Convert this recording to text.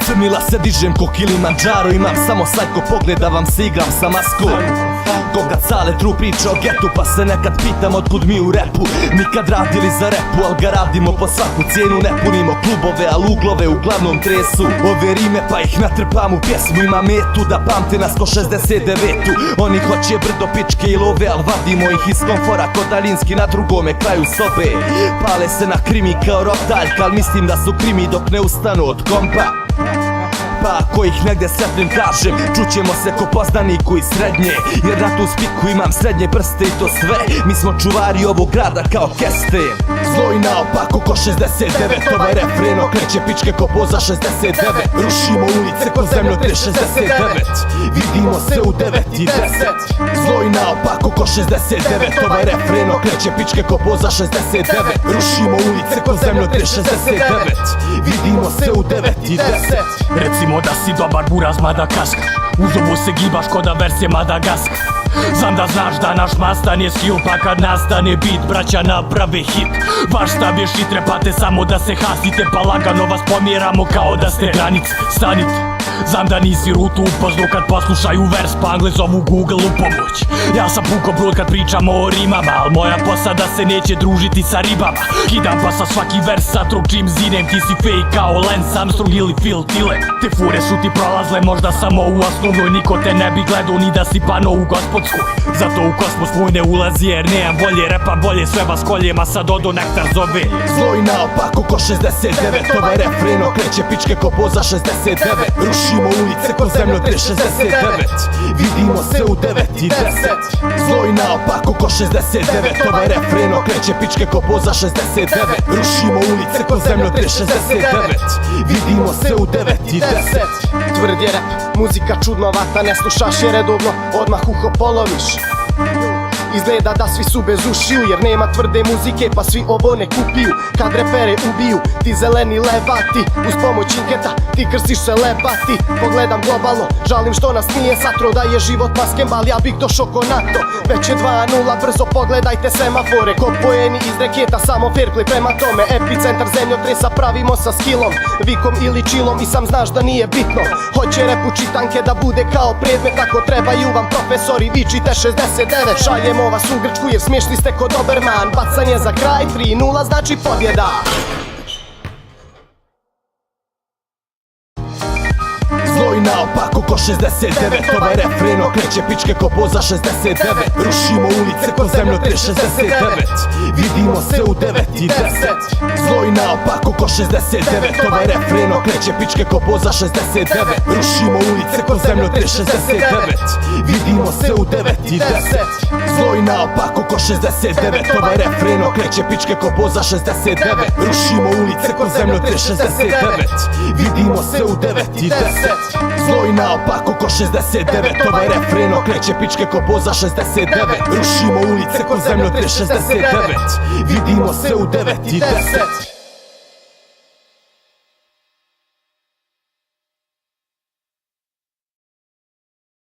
crnila se dižem ko Kilimanjaro. Imam samo sajko pogled da vam se igram sa maskom. Koga cale tru priča o getu, pa se nekad pitam otkud mi u repu. Nikad radili za repu, al ga radimo po svaku cijenu. Ne punimo klubove, al uglove uglavnom tresu. Ove rime pa ih natrpam u pjesmu. Ima metu da pamte nas ko 69-tu. Oni hoće brdo pičke i love, al vadimo ih iz komfora ko daljinski na drugome kraju sobe. Pale se na krimi kao rotaljka, al mislim da su krimi dok ne ustanu od kompa. Pa ako ih negdje sretnim kažem, čućemo se ko poznaniku iz srednje. Jer na tu spiku imam srednje prste i to sve. Mi smo čuvari ovog grada kao keste. Zlo i naopako ko 69, ovaj refren okreće pičke ko poza 69. Rušimo ulice ko zemljotres 69, vidimo se u 9 i 10. Zlo i naopako ko 69, ovaj refren okreće pičke ko poza 69. Rušimo ulice ko zemljotres 69, vidimo se u 9 i 10. Recimo da si dobar buraz Madagaskar, uz ovo se gibaš ko da verzije Madagaskar. Znam da znaš da naš mastan je skill, pa kad nastane beat braća naprave hit. Vaš stav je shit, repate samo da se hasite, pa lagano vas pomjeramo kao da ste granice. Stanite, znam da nisi rutu upozno kad poslušaju vers, pa Angle zovu Google u pomoć. Ja sam puko brod kad pričamo o rimama, al moja posada se neće družiti sa ribama. Kidam pa sa svaki vers satrog čim zinem, ti si fake kao Lance Armstrong ili Phil Tilley. Te fure su ti prolazle možda samo u osnovnoj, niko te ne bi gledao ni da si pano u gospodskoj. Zato u kosmos tvoj ne ulazi jer nemam volje, repam bolje, sve vas koljem, a sad odo nektar zove. Zlo i naopako ko 69, ovaj refren okreće pičke ko poza 69. Rušimo ulice ko zemljotres 69, vidimo se u 9 i 10. Zlo i naopako ko 69, ovaj refren okreće pičke ko poza 69. Rušimo ulice ko zemljotres 69, vidimo se u 9 i 10. Tvrd je rap, muzika čudnovata, ne slušaš je redovno, odmah uho poloviš. Izgleda da svi su bez ušiju, jer nema tvrde muzike pa svi ovo ne kupiju. Kad repere ubiju, ti zeleni levati, uz pomoć inketa ti krstiš se lebati. Pogledam globalno, žalim što nas nije satro, da je život basketbal, ja bih došao ko NATO. Već je 2-0, brzo pogledajte semafore, ko poeni iz reketa, samo fair play prema tome. Epicentar zemljotresa pravimo sa skillom, vikom ili chillom, i sam znaš da nije bitno. Hoće repu čitanke da bude kao predmet, ako trebaju vam profesori vičite 69. Šaljemo vas u Grčku jer smiješni ste ko Doberman. Bacanje za kraj, 3-0 znači pobjeda. Zlo i naopako ko 69, ovaj refren okreće pičke ko poza 69. Rušimo ulice ko zemljotres 69, vidimo se u 9 i 10. Zlo i naopako ko 69, ovaj refren okreće pičke ko poza 69. Rušimo ulice ko zemljotres 69, vidimo se u 9 i 10. Zlo i naopako ko 69, ovaj refren okreće pičke ko poza 69. Rušimo ulice ko zemljotres 69, vidimo se u 9 i 10. Zlo i naopako ko 69, ovaj refren okreće pičke ko poza 69. Rušimo ulice ko zemljotres 69, vidimo se u 9 i 10.